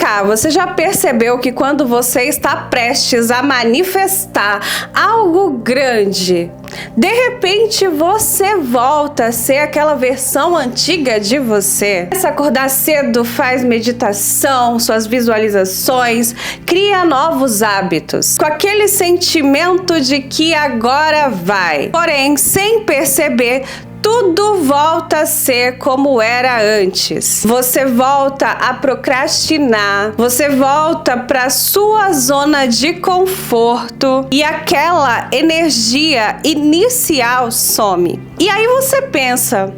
cá, você já percebeu que quando você está prestes a manifestar algo grande, de repente você volta a ser aquela versão antiga de você? Começa a acordar cedo, faz meditação, suas visualizações, cria novos hábitos, com aquele sentimento de que agora vai. Porém, sem perceber, tudo volta a ser como era antes. Você volta a procrastinar, você volta para sua zona de conforto e aquela energia inicial some. E aí você pensa: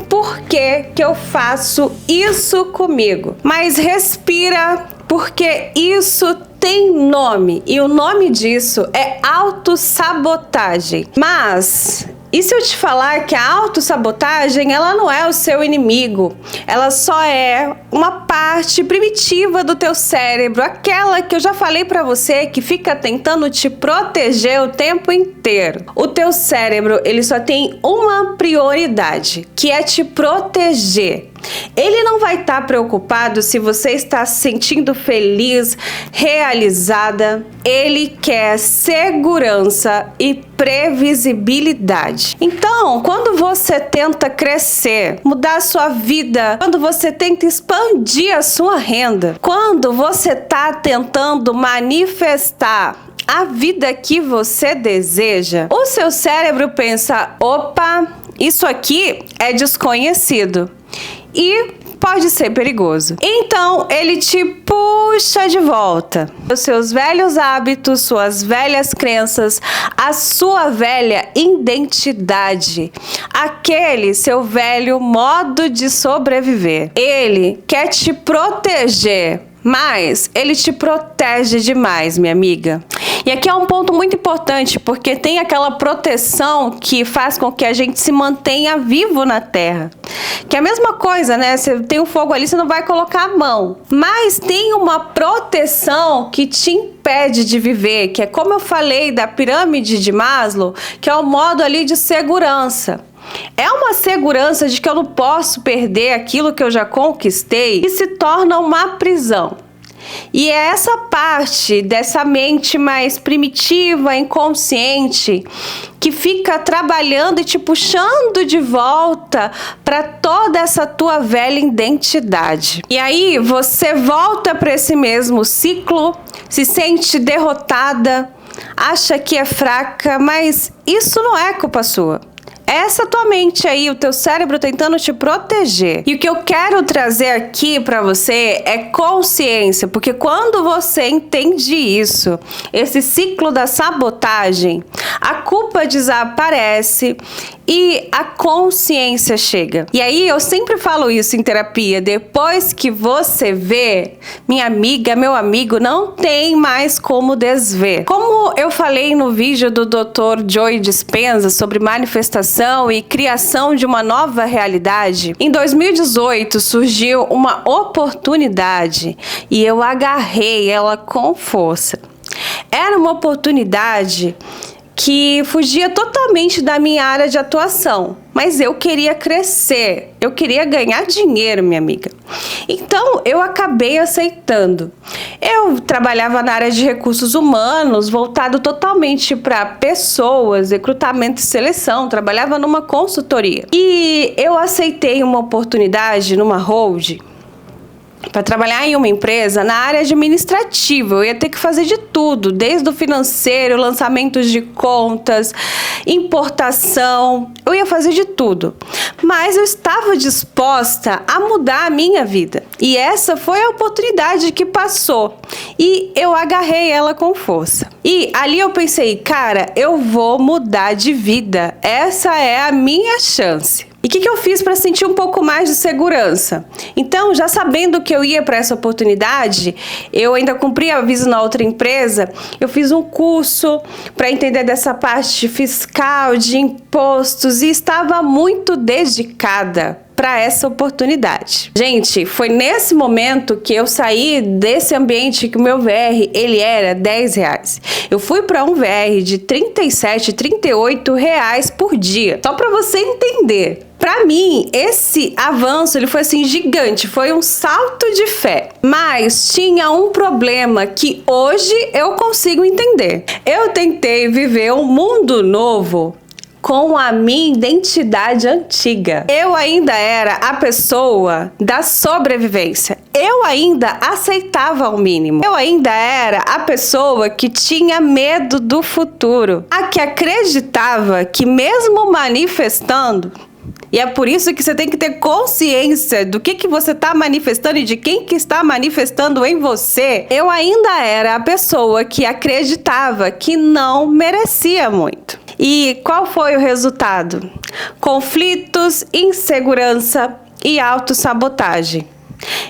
por que eu faço isso comigo? Mas respira, porque isso tem nome, e o nome disso é autossabotagem. Mas e se eu te falar que a autossabotagem, ela não é o seu inimigo, ela só é uma parte primitiva do teu cérebro, aquela que eu já falei pra você que fica tentando te proteger o tempo inteiro. O teu cérebro, ele só tem uma prioridade, que é te proteger. Ele não vai estar preocupado se você está se sentindo feliz, realizada. Ele quer segurança e previsibilidade. Então, quando você tenta crescer, mudar a sua vida, quando você tenta expandir a sua renda, quando você está tentando manifestar a vida que você deseja, o seu cérebro pensa: opa, isso aqui é desconhecido e pode ser perigoso. Então, ele te puxa de volta. Os seus velhos hábitos, suas velhas crenças, a sua velha identidade, aquele seu velho modo de sobreviver. Ele quer te proteger, mas ele te protege demais, minha amiga. E aqui é um ponto muito importante, porque tem aquela proteção que faz com que a gente se mantenha vivo na Terra. Que é a mesma coisa, né? Você tem um fogo ali, você não vai colocar a mão. Mas tem uma proteção que te impede de viver, que é como eu falei da pirâmide de Maslow, que é o modo ali de segurança. É uma segurança de que eu não posso perder aquilo que eu já conquistei e se torna uma prisão. E é essa parte dessa mente mais primitiva, inconsciente, que fica trabalhando e te puxando de volta para toda essa tua velha identidade. E aí você volta para esse mesmo ciclo, se sente derrotada, acha que é fraca, mas isso não é culpa sua. Essa tua mente aí, o teu cérebro tentando te proteger. E o que eu quero trazer aqui pra você é consciência, porque quando você entende isso, esse ciclo da sabotagem, a culpa desaparece e a consciência chega. E aí eu sempre falo isso em terapia: depois que você vê, minha amiga, meu amigo, não tem mais como desver. Como eu falei no vídeo do Dr. Joe Dispenza sobre manifestação e criação de uma nova realidade, em 2018 surgiu uma oportunidade e eu agarrei ela com força. Era uma oportunidade que fugia totalmente da minha área de atuação, mas eu queria crescer, eu queria ganhar dinheiro, minha amiga. Então eu acabei aceitando. Eu trabalhava na área de recursos humanos, voltado totalmente para pessoas, recrutamento e seleção, trabalhava numa consultoria. E eu aceitei uma oportunidade numa hold para trabalhar em uma empresa na área administrativa. Eu ia ter que fazer de tudo, desde o financeiro, lançamentos de contas, importação, eu ia fazer de tudo. Mas eu estava disposta a mudar a minha vida. E essa foi a oportunidade que passou. E eu agarrei ela com força. E ali eu pensei: cara, eu vou mudar de vida. Essa é a minha chance. E o que eu fiz para sentir um pouco mais de segurança? Então, já sabendo que eu ia para essa oportunidade, eu ainda cumpri aviso na outra empresa, eu fiz um curso para entender dessa parte fiscal, de impostos, e estava muito dedicada para essa oportunidade. Gente, foi nesse momento que eu saí desse ambiente que o meu VR, ele era R$10. Eu fui para um VR de R$37, R$38 por dia. Só para você entender. Para mim, esse avanço ele foi assim gigante, foi um salto de fé. Mas tinha um problema que hoje eu consigo entender. Eu tentei viver um mundo novo com a minha identidade antiga. Eu ainda era a pessoa da sobrevivência. Eu ainda aceitava o mínimo. Eu ainda era a pessoa que tinha medo do futuro. A que acreditava que mesmo manifestando, e é por isso que você tem que ter consciência do que você está manifestando e de quem que está manifestando em você. Eu ainda era a pessoa que acreditava que não merecia muito. E qual foi o resultado? Conflitos, insegurança e autossabotagem.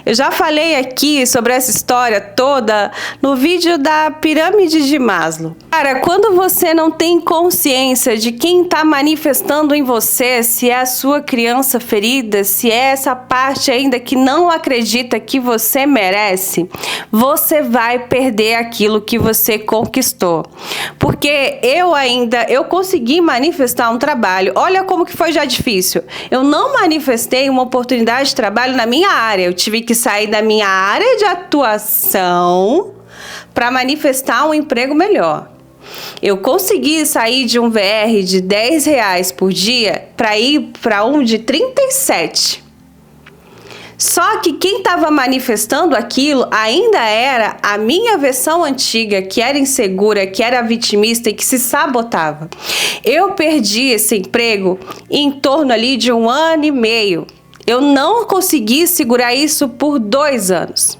Eu já falei aqui sobre essa história toda no vídeo da pirâmide de Maslow. Cara, quando você não tem consciência de quem está manifestando em você, se é a sua criança ferida, se é essa parte ainda que não acredita que você merece, você vai perder aquilo que você conquistou. Porque eu consegui manifestar um trabalho. Olha como que foi já difícil. Eu não manifestei uma oportunidade de trabalho na minha área. Eu tive que sair da minha área de atuação para manifestar um emprego melhor. Eu consegui sair de um VR de R$10 por dia para ir para um de 37. Só que quem estava manifestando aquilo ainda era a minha versão antiga, que era insegura, que era vitimista e que se sabotava. Eu perdi esse emprego em torno ali de 1 ano e meio. Eu não consegui segurar isso por 2 anos.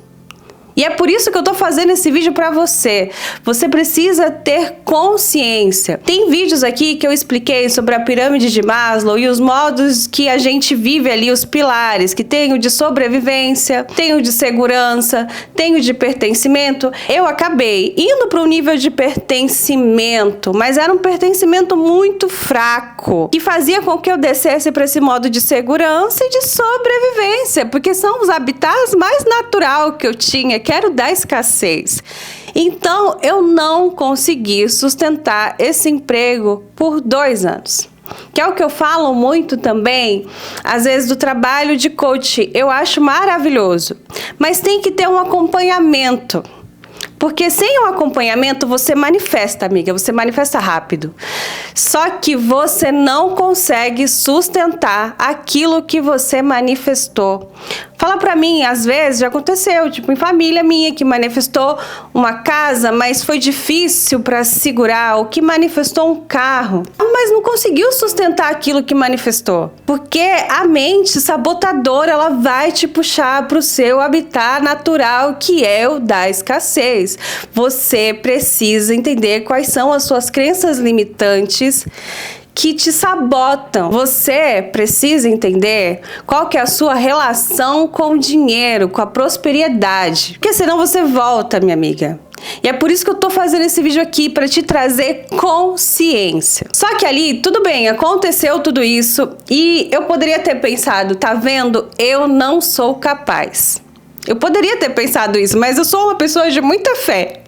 E é por isso que eu tô fazendo esse vídeo para você. Você precisa ter consciência. Tem vídeos aqui que eu expliquei sobre a pirâmide de Maslow e os modos que a gente vive ali, os pilares, que tem o de sobrevivência, tem o de segurança, tem o de pertencimento. Eu acabei indo para um nível de pertencimento, mas era um pertencimento muito fraco, que fazia com que eu descesse para esse modo de segurança e de sobrevivência, porque são os habitats mais natural que eu tinha, que era o da escassez. Então, eu não consegui sustentar esse emprego por 2 anos. Que é o que eu falo muito também, às vezes, do trabalho de coach. Eu acho maravilhoso, mas tem que ter um acompanhamento. Porque sem um acompanhamento você manifesta, amiga, você manifesta rápido. Só que você não consegue sustentar aquilo que você manifestou. Fala pra mim, às vezes já aconteceu, tipo em família minha que manifestou uma casa, mas foi difícil para segurar, ou que manifestou um carro, mas não conseguiu sustentar aquilo que manifestou. Porque a mente sabotadora, ela vai te puxar pro seu habitat natural, que é o da escassez. Você precisa entender quais são as suas crenças limitantes que te sabotam. Você precisa entender qual que é a sua relação com o dinheiro, com a prosperidade. Porque senão você volta, minha amiga. E é por isso que eu tô fazendo esse vídeo aqui, para te trazer consciência. Só que ali, tudo bem, aconteceu tudo isso e eu poderia ter pensado, tá vendo? Eu não sou capaz. Eu poderia ter pensado isso, mas eu sou uma pessoa de muita fé.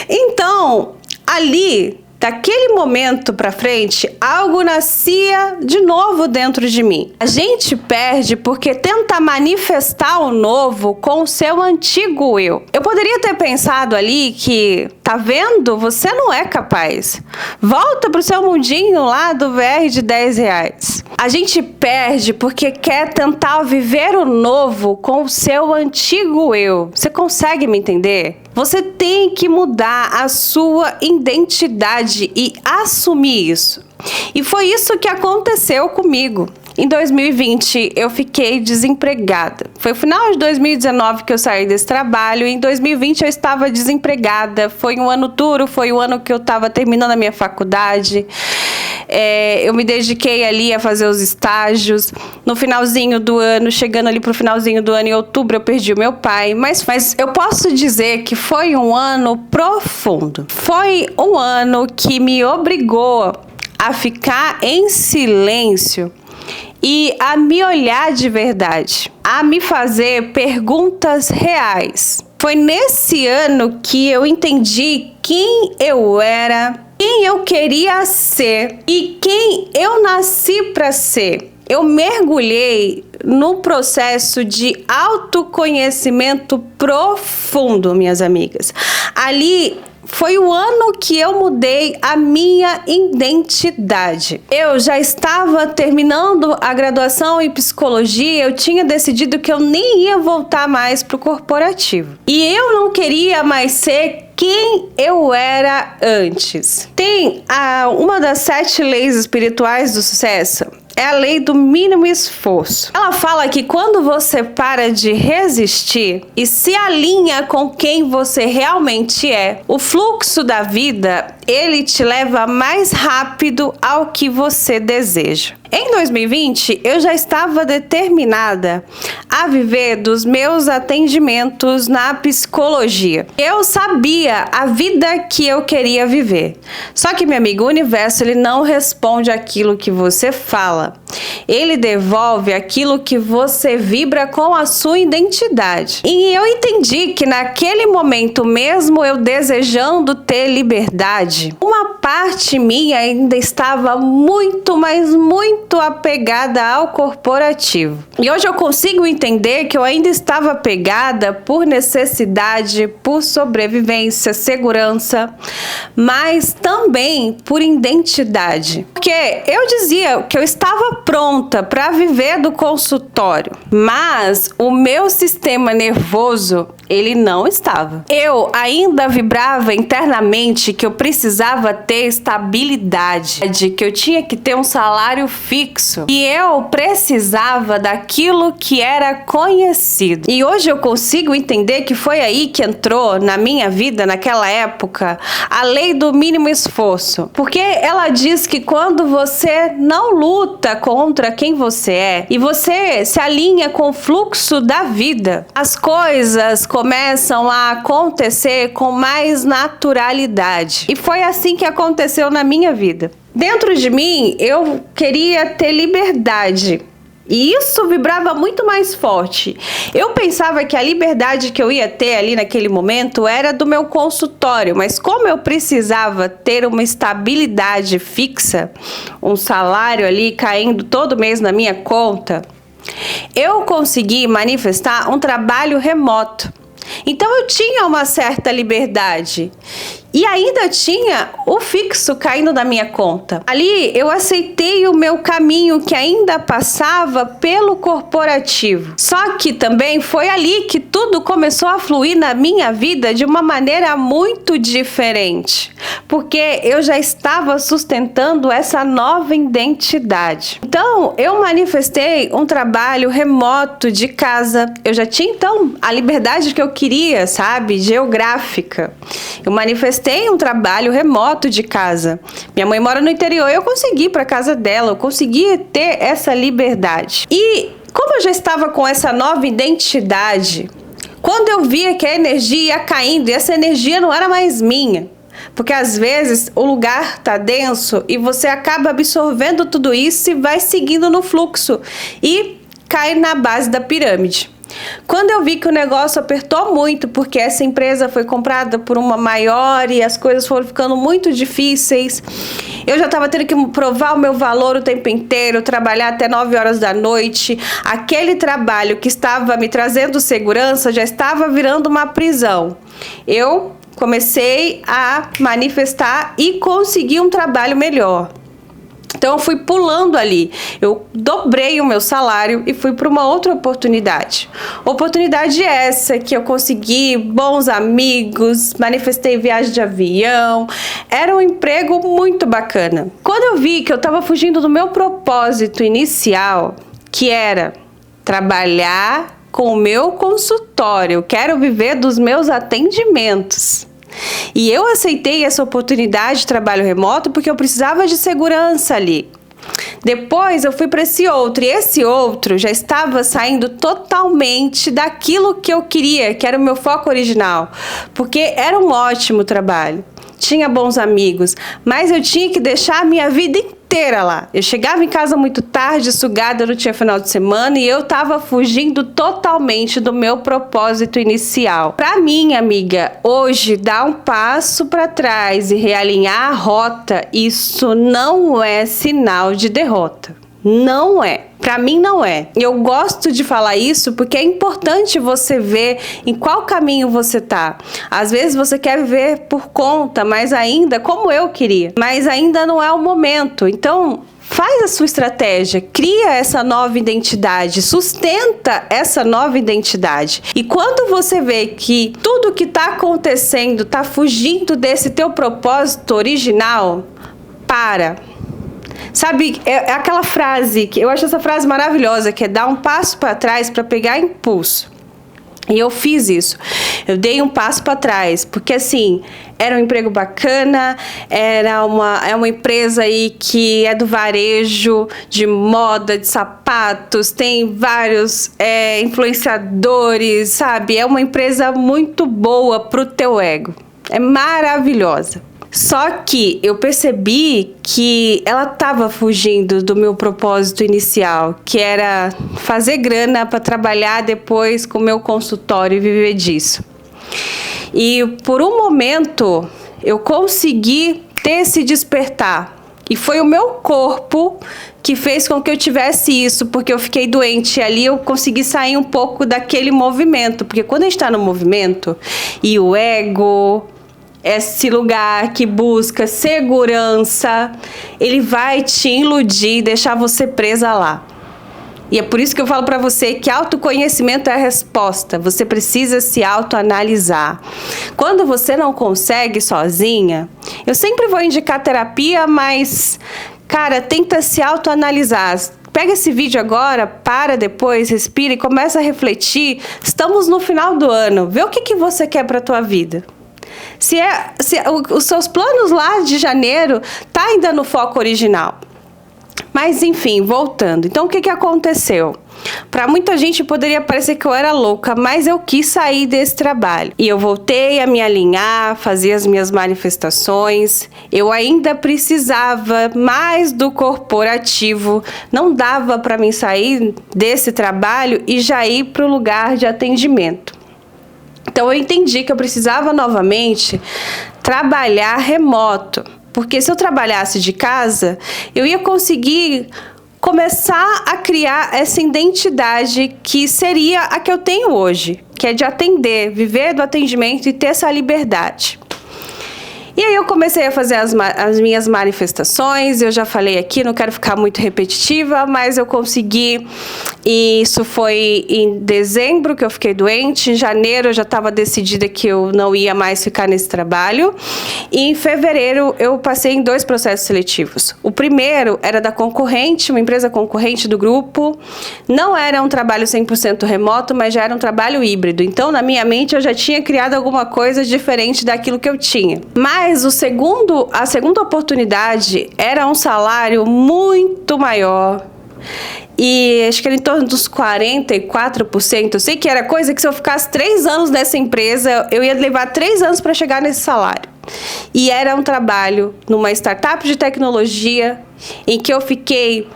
Então, ali, daquele momento pra frente, algo nascia de novo dentro de mim. A gente perde porque tenta manifestar o novo com o seu antigo eu. Eu poderia ter pensado ali que, tá vendo? Você não é capaz. Volta pro seu mundinho lá do VR de R$10. A gente perde porque quer tentar viver o novo com o seu antigo eu. Você consegue me entender? Você tem que mudar a sua identidade e assumir isso. E foi isso que aconteceu comigo. Em 2020, eu fiquei desempregada. Foi o final de 2019 que eu saí desse trabalho. E em 2020, eu estava desempregada. Foi um ano duro, foi o ano que eu estava terminando a minha faculdade. Eu me dediquei ali a fazer os estágios. No finalzinho do ano, chegando ali pro finalzinho do ano, em outubro, eu perdi o meu pai. Mas eu posso dizer que foi um ano profundo. Foi um ano que me obrigou a ficar em silêncio e a me olhar de verdade, a me fazer perguntas reais. Foi nesse ano que eu entendi quem eu era, quem eu queria ser e quem eu nasci para ser. Eu mergulhei num processo de autoconhecimento profundo, minhas amigas. Ali foi o ano que eu mudei a minha identidade. Eu já estava terminando a graduação em psicologia, eu tinha decidido que eu nem ia voltar mais para o corporativo. E eu não queria mais ser quem eu era antes. Tem uma das 7 leis espirituais do sucesso. É a lei do mínimo esforço. Ela fala que quando você para de resistir e se alinha com quem você realmente é, o fluxo da vida, ele te leva mais rápido ao que você deseja. Em 2020, eu já estava determinada a viver dos meus atendimentos na psicologia. Eu sabia a vida que eu queria viver. Só que, minha amiga, o universo ele não responde aquilo que você fala. Ele devolve aquilo que você vibra com a sua identidade. E eu entendi que naquele momento, mesmo eu desejando ter liberdade, uma parte minha ainda estava muito, mas muito apegada ao corporativo. E hoje eu consigo entender que eu ainda estava apegada por necessidade, por sobrevivência, segurança, mas também por identidade. Porque eu dizia que eu estava pronta para viver do consultório, mas o meu sistema nervoso ele não estava. Eu ainda vibrava internamente que eu precisava ter estabilidade, de que eu tinha que ter um salário fixo. E eu precisava daquilo que era conhecido. E hoje eu consigo entender que foi aí que entrou na minha vida, naquela época, a lei do mínimo esforço. Porque ela diz que quando você não luta contra quem você é e você se alinha com o fluxo da vida, as coisas começam a acontecer com mais naturalidade. E foi assim que aconteceu na minha vida. Dentro de mim, eu queria ter liberdade. E isso vibrava muito mais forte. Eu pensava que a liberdade que eu ia ter ali naquele momento era do meu consultório, mas como eu precisava ter uma estabilidade fixa, um salário ali caindo todo mês na minha conta, eu consegui manifestar um trabalho remoto. Então eu tinha uma certa liberdade e ainda tinha o fixo caindo da minha conta. Ali eu aceitei o meu caminho que ainda passava pelo corporativo. Só que também foi ali que tudo começou a fluir na minha vida de uma maneira muito diferente, porque eu já estava sustentando essa nova identidade. Então eu manifestei um trabalho remoto de casa. Eu já tinha então a liberdade que eu queria, sabe, geográfica. Eu manifestei um trabalho remoto de casa. Minha mãe mora no interior, eu consegui ir para casa dela, eu consegui ter essa liberdade. E como eu já estava com essa nova identidade, quando eu via que a energia ia caindo e essa energia não era mais minha, porque às vezes o lugar tá denso e você acaba absorvendo tudo isso e vai seguindo no fluxo e cai na base da pirâmide. Quando eu vi que o negócio apertou muito, porque essa empresa foi comprada por uma maior e as coisas foram ficando muito difíceis, eu já estava tendo que provar o meu valor o tempo inteiro, trabalhar até 9 horas da noite. Aquele trabalho que estava me trazendo segurança já estava virando uma prisão. Eu comecei a manifestar e consegui um trabalho melhor. Então eu fui pulando ali, eu dobrei o meu salário e fui para uma outra oportunidade. Oportunidade essa que eu consegui bons amigos, manifestei viagem de avião, era um emprego muito bacana. Quando eu vi que eu estava fugindo do meu propósito inicial, que era trabalhar com o meu consultório, eu quero viver dos meus atendimentos. E eu aceitei essa oportunidade de trabalho remoto porque eu precisava de segurança ali. Depois eu fui para esse outro, e esse outro já estava saindo totalmente daquilo que eu queria, que era o meu foco original, porque era um ótimo trabalho. Tinha bons amigos, mas eu tinha que deixar a minha vida inteira inteira lá. Eu chegava em casa muito tarde, sugada, não tinha final de semana e eu tava fugindo totalmente do meu propósito inicial. Pra mim, amiga, hoje dar um passo para trás e realinhar a rota, isso não é sinal de derrota. Não é. Pra mim não é. Eu gosto de falar isso porque é importante você ver em qual caminho você tá. Às vezes você quer viver por conta, mas ainda como eu queria. Mas ainda não é o momento. Então, faz a sua estratégia, cria essa nova identidade, sustenta essa nova identidade. E quando você vê que tudo que tá acontecendo tá fugindo desse teu propósito original, para. Sabe, é aquela frase, que eu acho essa frase maravilhosa, que é dar um passo para trás para pegar impulso. E eu fiz isso. Eu dei um passo para trás, porque assim, era um emprego bacana, é uma empresa aí que é do varejo, de moda, de sapatos, tem vários influenciadores, sabe? É uma empresa muito boa pro teu ego. É maravilhosa. Só que eu percebi que ela estava fugindo do meu propósito inicial, que era fazer grana para trabalhar depois com o meu consultório e viver disso. E por um momento eu consegui ter esse despertar. E foi o meu corpo que fez com que eu tivesse isso, porque eu fiquei doente. E ali eu consegui sair um pouco daquele movimento. Porque quando a gente está no movimento e o ego, esse lugar que busca segurança, ele vai te iludir, deixar você presa lá. E é por isso que eu falo para você que autoconhecimento é a resposta. Você precisa se autoanalisar. Quando você não consegue sozinha, eu sempre vou indicar terapia, mas, cara, tenta se autoanalisar. Pega esse vídeo agora, para depois, respira e começa a refletir. Estamos no final do ano. Vê o que você quer para a tua vida. Se os seus planos lá de janeiro tá ainda no foco original. Mas enfim, voltando. Então o que aconteceu? Para muita gente poderia parecer que eu era louca, mas eu quis sair desse trabalho. E eu voltei a me alinhar, fazer as minhas manifestações. Eu ainda precisava mais do corporativo. Não dava para mim sair desse trabalho e já ir para o lugar de atendimento. Então eu entendi que eu precisava novamente trabalhar remoto, porque se eu trabalhasse de casa, eu ia conseguir começar a criar essa identidade que seria a que eu tenho hoje, que é de atender, viver do atendimento e ter essa liberdade. E aí eu comecei a fazer as minhas manifestações, eu já falei aqui, não quero ficar muito repetitiva, mas eu consegui, e isso foi em dezembro que eu fiquei doente, em janeiro eu já estava decidida que eu não ia mais ficar nesse trabalho, e em fevereiro eu passei em 2 processos seletivos. O primeiro era da concorrente, uma empresa concorrente do grupo, não era um trabalho 100% remoto, mas já era um trabalho híbrido, então na minha mente eu já tinha criado alguma coisa diferente daquilo que eu tinha. Mas a segunda oportunidade era um salário muito maior. E acho que era em torno dos 44%. Eu sei que era coisa que se eu ficasse 3 anos nessa empresa, eu ia levar 3 anos para chegar nesse salário. E era um trabalho numa startup de tecnologia em que eu fiquei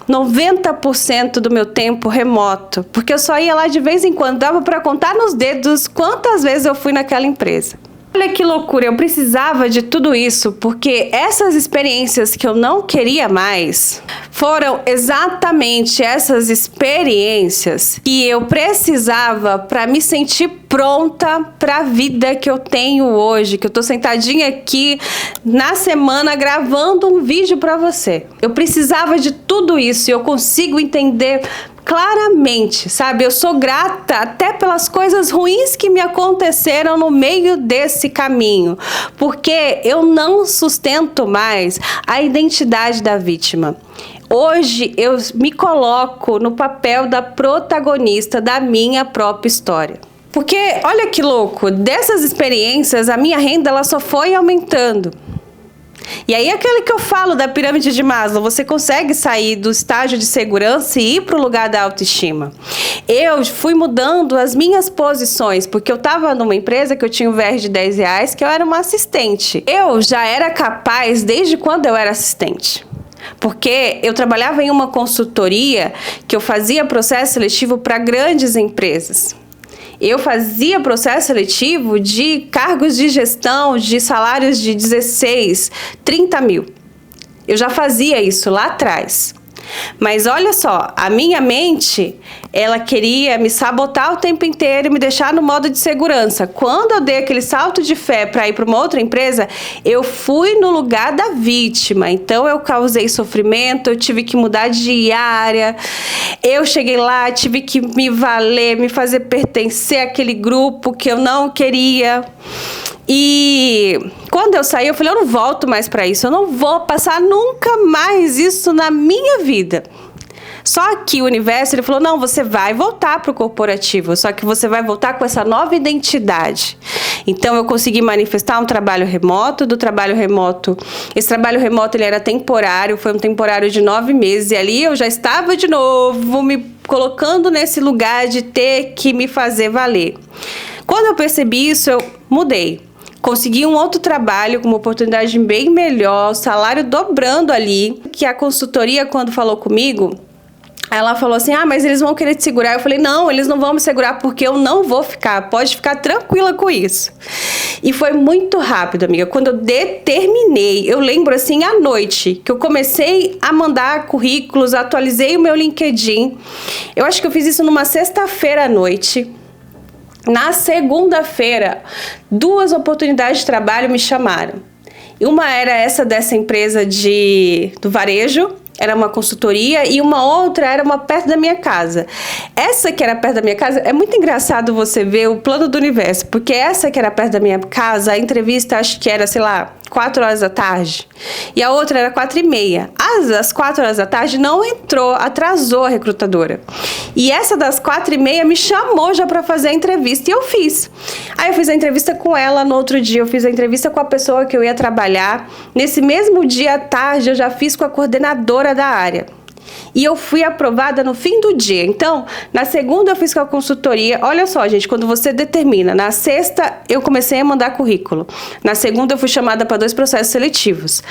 90% do meu tempo remoto. Porque eu só ia lá de vez em quando. Dava para contar nos dedos quantas vezes eu fui naquela empresa. Olha que loucura, eu precisava de tudo isso, porque essas experiências que eu não queria mais foram exatamente essas experiências que eu precisava para me sentir pronta para a vida que eu tenho hoje, que eu tô sentadinha aqui na semana gravando um vídeo para você. Eu precisava de tudo isso e eu consigo entender claramente, sabe? Eu sou grata até pelas coisas ruins que me aconteceram no meio desse caminho, porque eu não sustento mais a identidade da vítima. Hoje eu me coloco no papel da protagonista da minha própria história. Porque, olha que louco, dessas experiências a minha renda ela só foi aumentando. E aí aquele que eu falo da pirâmide de Maslow, você consegue sair do estágio de segurança e ir para o lugar da autoestima. Eu fui mudando as minhas posições, porque eu estava numa empresa que eu tinha um VR de R$10, que eu era uma assistente. Eu já era capaz desde quando eu era assistente. Porque eu trabalhava em uma consultoria que eu fazia processo seletivo para grandes empresas. Eu fazia processo seletivo de cargos de gestão, de salários de 16, 30 mil. Eu já fazia isso lá atrás. Mas olha só, a minha mente, ela queria me sabotar o tempo inteiro e me deixar no modo de segurança. Quando eu dei aquele salto de fé para ir para uma outra empresa, eu fui no lugar da vítima. Então eu causei sofrimento, eu tive que mudar de área. Eu cheguei lá, tive que me valer, me fazer pertencer àquele grupo que eu não queria. E quando eu saí, eu falei, eu não volto mais para isso, eu não vou passar nunca mais isso na minha vida. Só que o universo, ele falou, não, você vai voltar para o corporativo, só que você vai voltar com essa nova identidade. Então, eu consegui manifestar um trabalho remoto, esse trabalho remoto, ele era temporário, foi um temporário de 9 meses, e ali eu já estava de novo me colocando nesse lugar de ter que me fazer valer. Quando eu percebi isso, eu mudei. Consegui um outro trabalho com uma oportunidade bem melhor, salário dobrando ali, que a consultoria, quando falou comigo, ela falou assim, mas eles vão querer te segurar. Eu falei, não, eles não vão me segurar porque eu não vou ficar, pode ficar tranquila com isso. E foi muito rápido, amiga. Quando eu determinei, eu lembro assim, à noite, que eu comecei a mandar currículos, atualizei o meu LinkedIn. Eu acho que eu fiz isso numa sexta-feira à noite. Na segunda-feira, 2 oportunidades de trabalho me chamaram. Uma era essa dessa empresa do varejo, era uma consultoria, e uma outra era uma perto da minha casa. Essa que era perto da minha casa, é muito engraçado você ver o plano do universo, porque essa que era perto da minha casa, a entrevista acho que era, 4 horas da tarde, e a outra era 4h30. Às 4 horas da tarde não entrou, atrasou a recrutadora. E essa das 4h30 me chamou já para fazer a entrevista, e eu fiz. Aí eu fiz a entrevista com ela, no outro dia eu fiz a entrevista com a pessoa que eu ia trabalhar. Nesse mesmo dia à tarde eu já fiz com a coordenadora da área. E eu fui aprovada no fim do dia. Então, na segunda eu fiz com a consultoria. Olha só, gente, quando você determina. Na sexta eu comecei a mandar currículo. Na segunda eu fui chamada para 2 processos seletivos.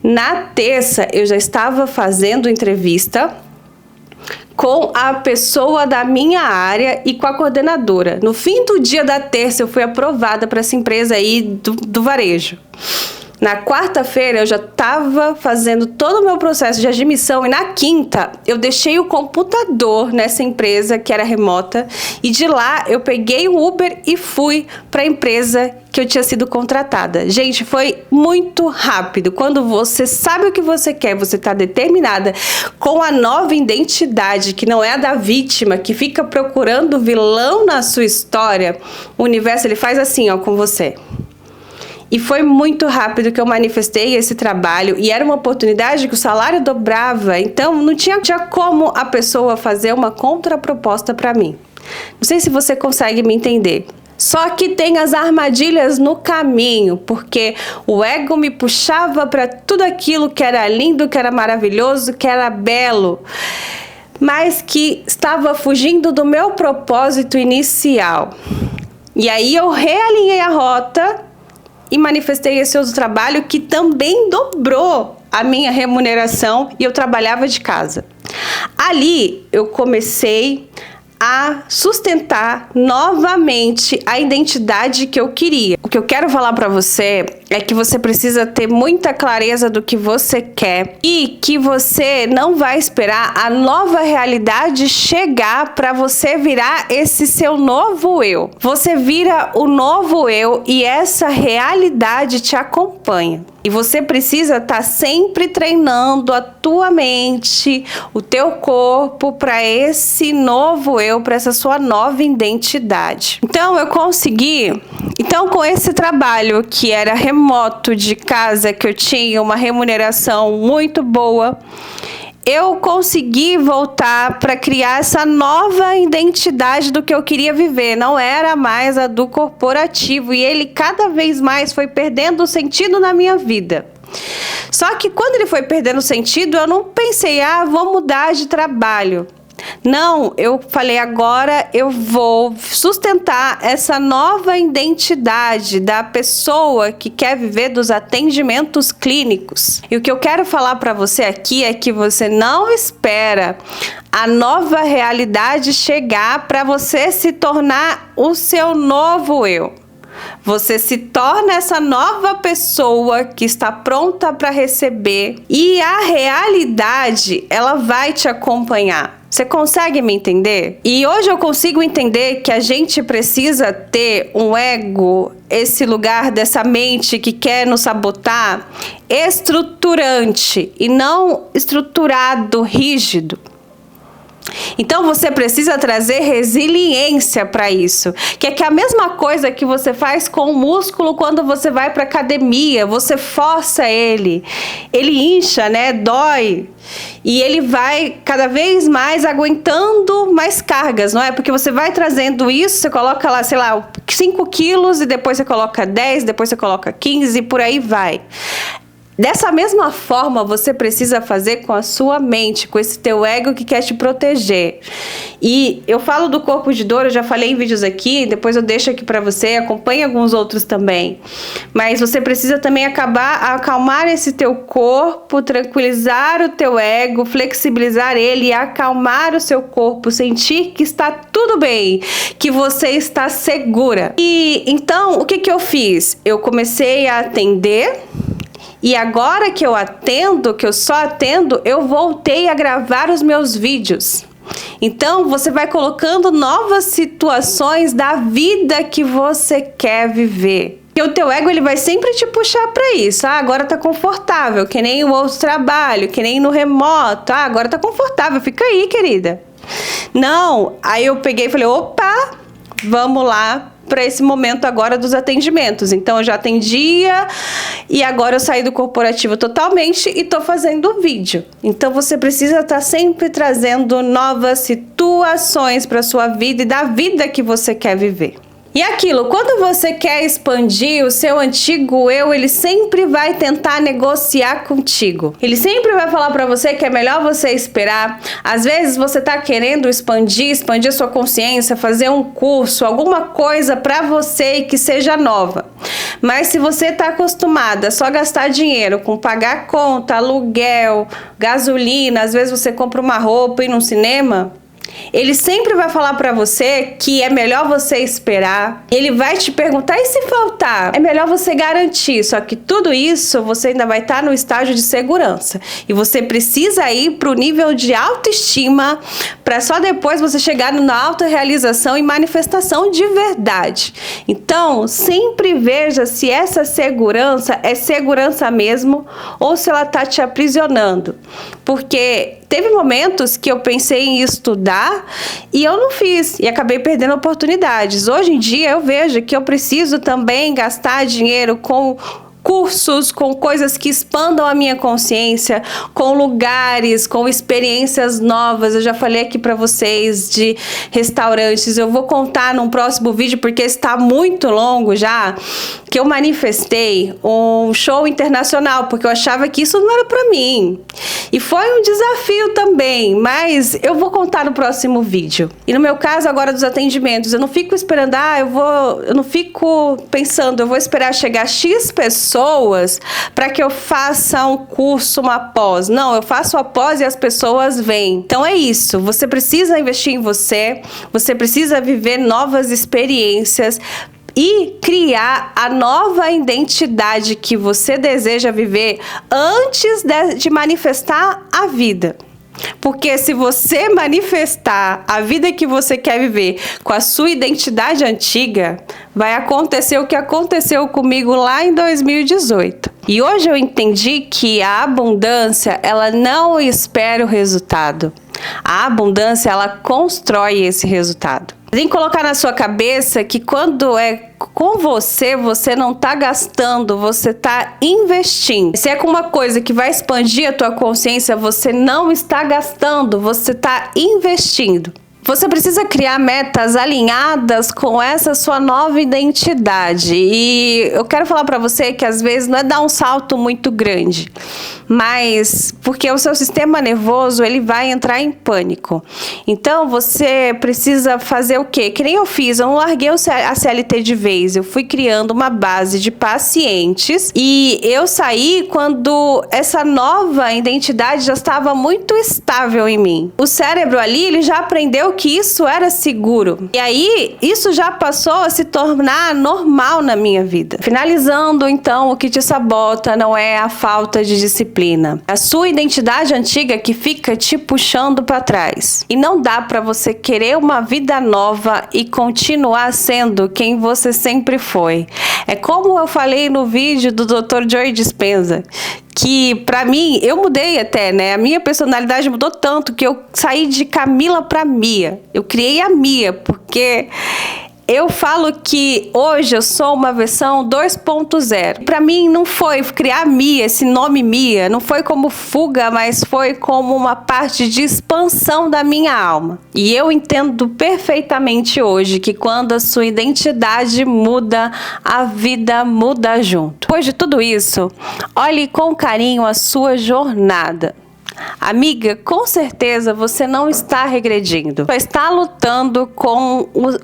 Na terça eu já estava fazendo entrevista com a pessoa da minha área e com a coordenadora. No fim do dia da terça eu fui aprovada para essa empresa aí do varejo. Na quarta-feira eu já estava fazendo todo o meu processo de admissão, e na quinta eu deixei o computador nessa empresa que era remota, e de lá eu peguei o Uber e fui para a empresa que eu tinha sido contratada. Gente, foi muito rápido. Quando você sabe o que você quer, você está determinada com a nova identidade, que não é a da vítima, que fica procurando o vilão na sua história, o universo ele faz assim, com você. E foi muito rápido que eu manifestei esse trabalho, e era uma oportunidade que o salário dobrava, então não tinha como a pessoa fazer uma contraproposta para mim. Não sei se você consegue me entender. Só que tem as armadilhas no caminho, porque o ego me puxava para tudo aquilo que era lindo, que era maravilhoso, que era belo, mas que estava fugindo do meu propósito inicial. E aí eu realinhei a rota e manifestei esse outro trabalho que também dobrou a minha remuneração, e eu trabalhava de casa. Ali eu comecei a sustentar novamente a identidade que eu queria. O que eu quero falar para você é que você precisa ter muita clareza do que você quer, e que você não vai esperar a nova realidade chegar para você virar esse seu novo eu. Você vira o novo eu, e essa realidade te acompanha. E você precisa estar sempre treinando a tua mente, o teu corpo para esse novo eu, para essa sua nova identidade. Então eu consegui, com esse trabalho que era remoto de casa, que eu tinha uma remuneração muito boa, eu consegui voltar para criar essa nova identidade do que eu queria viver. Não era mais a do corporativo, e ele cada vez mais foi perdendo sentido na minha vida. Só que quando ele foi perdendo sentido, eu não pensei, vou mudar de trabalho. Não, eu falei agora eu vou sustentar essa nova identidade da pessoa que quer viver dos atendimentos clínicos. E o que eu quero falar para você aqui é que você não espera a nova realidade chegar para você se tornar o seu novo eu. Você se torna essa nova pessoa que está pronta para receber e a realidade, ela vai te acompanhar. Você consegue me entender? E hoje eu consigo entender que a gente precisa ter um ego, esse lugar dessa mente que quer nos sabotar, estruturante e não estruturado, rígido. Então você precisa trazer resiliência para isso, que é a mesma coisa que você faz com o músculo quando você vai para academia, você força ele incha, né, dói, e ele vai cada vez mais aguentando mais cargas, não é? Porque você vai trazendo isso, você coloca lá, sei lá, 5 quilos e depois você coloca 10, depois você coloca 15 e por aí vai. Dessa mesma forma, você precisa fazer com a sua mente, com esse teu ego que quer te proteger. E eu falo do corpo de dor, eu já falei em vídeos aqui, depois eu deixo aqui para você, acompanhe alguns outros também. Mas você precisa também acalmar esse teu corpo, tranquilizar o teu ego, flexibilizar ele e acalmar o seu corpo, sentir que está tudo bem, que você está segura. E então, o que eu fiz? Eu comecei a atender. E agora que eu atendo, que eu só atendo, eu voltei a gravar os meus vídeos. Então, você vai colocando novas situações da vida que você quer viver. Porque o teu ego, ele vai sempre te puxar para isso. Ah, agora tá confortável, que nem o outro trabalho, que nem no remoto. Ah, agora tá confortável, fica aí, querida. Não, aí eu peguei e falei, opa, vamos lá para esse momento agora dos atendimentos. Então eu já atendia e agora eu saí do corporativo totalmente e tô fazendo vídeo. Então você precisa estar sempre trazendo novas situações para sua vida e da vida que você quer viver. E aquilo, quando você quer expandir, o seu antigo eu, ele sempre vai tentar negociar contigo. Ele sempre vai falar pra você que é melhor você esperar. Às vezes você tá querendo expandir a sua consciência, fazer um curso, alguma coisa pra você e que seja nova. Mas se você tá acostumada a só gastar dinheiro com pagar conta, aluguel, gasolina, às vezes você compra uma roupa e ir num cinema, ele sempre vai falar pra você que é melhor você esperar. Ele vai te perguntar, e se faltar? É melhor você garantir. Só que tudo isso você ainda vai estar no estágio de segurança. E você precisa ir pro nível de autoestima para só depois você chegar na autorrealização e manifestação de verdade. Então, sempre veja se essa segurança é segurança mesmo ou se ela tá te aprisionando. Porque teve momentos que eu pensei em estudar e eu não fiz e acabei perdendo oportunidades. Hoje em dia eu vejo que eu preciso também gastar dinheiro com cursos, com coisas que expandam a minha consciência, com lugares, com experiências novas. Eu já falei aqui para vocês de restaurantes. Eu vou contar num próximo vídeo, porque está muito longo já, que eu manifestei um show internacional, porque eu achava que isso não era para mim. E foi um desafio também, mas eu vou contar no próximo vídeo. E no meu caso agora dos atendimentos, eu não fico esperando, eu não fico pensando, eu vou esperar chegar X pessoas para que eu faça um curso, uma pós. Não, eu faço a pós e as pessoas vêm. Então é isso, você precisa investir em você, você precisa viver novas experiências e criar a nova identidade que você deseja viver antes de manifestar a vida. Porque se você manifestar a vida que você quer viver com a sua identidade antiga, vai acontecer o que aconteceu comigo lá em 2018. E hoje eu entendi que a abundância, ela não espera o resultado. A abundância, ela constrói esse resultado. Tem que colocar na sua cabeça que quando é com você, você não está gastando, você está investindo. Se é com uma coisa que vai expandir a tua consciência, você não está gastando, você está investindo. Você precisa criar metas alinhadas com essa sua nova identidade. E eu quero falar para você que às vezes não é dar um salto muito grande, mas porque o seu sistema nervoso ele vai entrar em pânico. Então você precisa fazer o quê? Que nem eu fiz, eu não larguei a CLT de vez, eu fui criando uma base de pacientes e eu saí quando essa nova identidade já estava muito estável em mim. O cérebro ali, ele já aprendeu que isso era seguro. E aí, isso já passou a se tornar normal na minha vida. Finalizando, então, o que te sabota não é a falta de disciplina. A sua identidade antiga que fica te puxando para trás. E não dá para você querer uma vida nova e continuar sendo quem você sempre foi. É como eu falei no vídeo do Dr. Joe Dispenza, que pra mim, eu mudei até, né? A minha personalidade mudou tanto que eu saí de Camila pra Mia. Eu criei a Mia, porque eu falo que hoje eu sou uma versão 2.0. Pra mim não foi criar Mia, esse nome Mia, não foi como fuga, mas foi como uma parte de expansão da minha alma. E eu entendo perfeitamente hoje que quando a sua identidade muda, a vida muda junto. Depois de tudo isso, olhe com carinho a sua jornada. Amiga, com certeza você não está regredindo. Você está lutando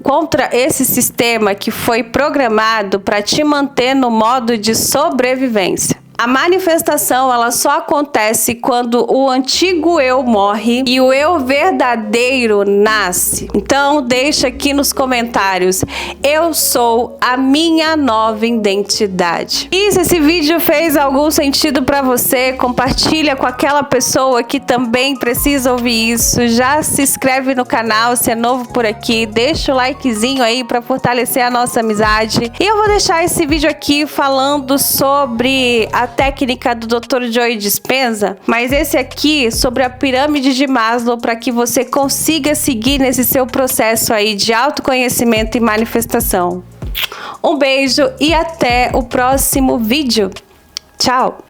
contra esse sistema que foi programado para te manter no modo de sobrevivência. A manifestação, ela só acontece quando o antigo eu morre e o eu verdadeiro nasce. Então, deixa aqui nos comentários. Eu sou a minha nova identidade. E se esse vídeo fez algum sentido para você, compartilha com aquela pessoa que também precisa ouvir isso. Já se inscreve no canal se é novo por aqui. Deixa o likezinho aí para fortalecer a nossa amizade. E eu vou deixar esse vídeo aqui falando sobre a técnica do Dr. Joe Dispenza, mas esse aqui sobre a pirâmide de Maslow, para que você consiga seguir nesse seu processo aí de autoconhecimento e manifestação. Um beijo e até o próximo vídeo. Tchau!